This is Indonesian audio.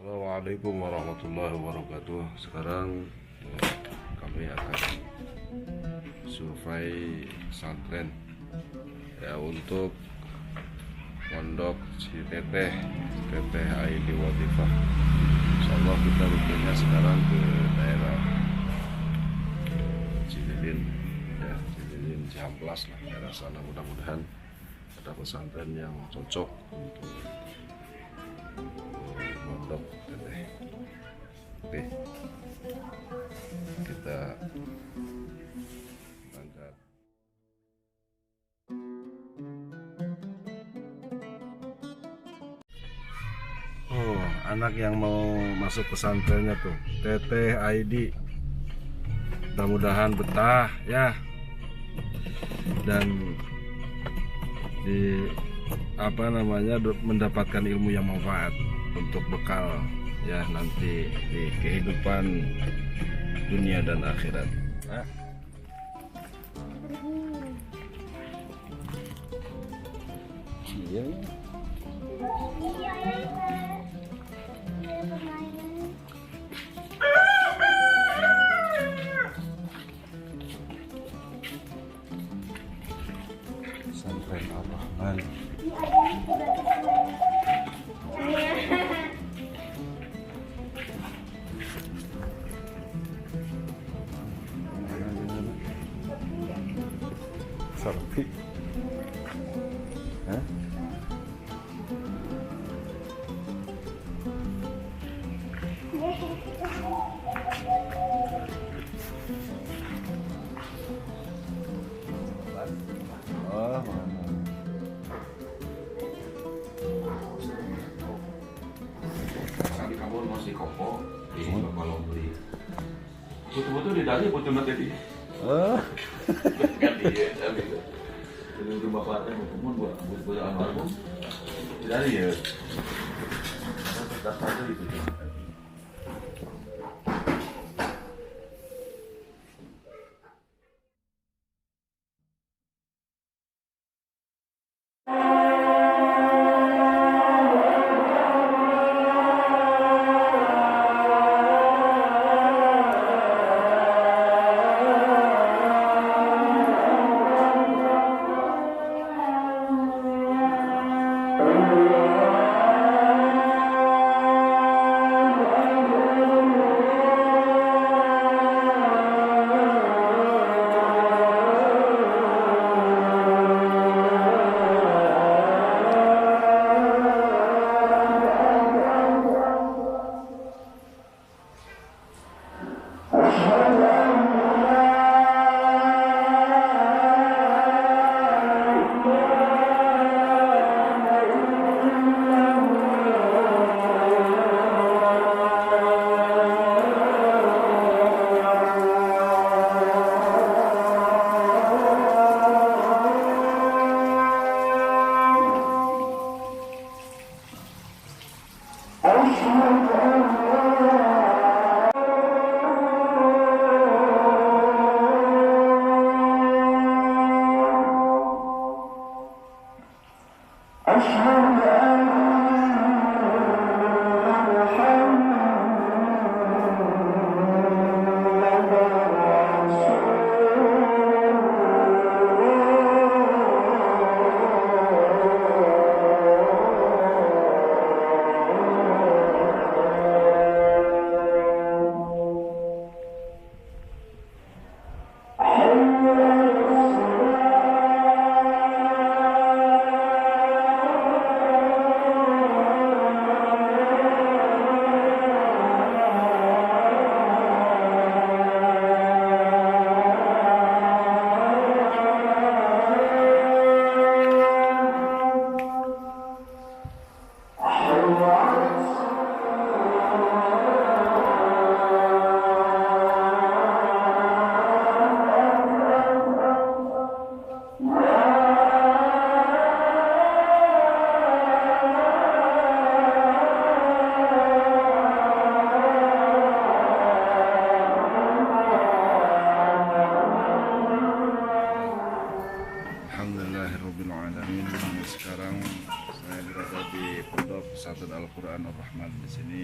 Assalamualaikum warahmatullahi wabarakatuh. Sekarang kami akan survei pesantren ya untuk mondok si teteh Aydi Wadhifah. Insyaallah kita rutenya sekarang ke daerah Cililin ya, Cililin Cihamplas lah, daerah sana. Mudah-mudahan ada pesantren yang cocok untuk mondok teteh. Oke, kita berangkat. Oh, anak yang mau masuk pesantrennya tuh teteh Aydi. Mudah-mudahan betah ya, dan di mendapatkan ilmu yang manfaat untuk bekal ya nanti di kehidupan dunia dan akhirat. Iya. Pesantren Al-Qur'an Selakopi. Oh, Kali kamu masih kopo di kalau beli. Betul-betul di dalam buat cuma tadi. Kan dia gitu. Jadi di bapaknya buat almarhum. Di dalam ya. Daftar itu. Alhamdulillahirrabbilalamin. Sekarang Saya berada di Pondok Pesantren Al-Qur'an Arrohman di sini.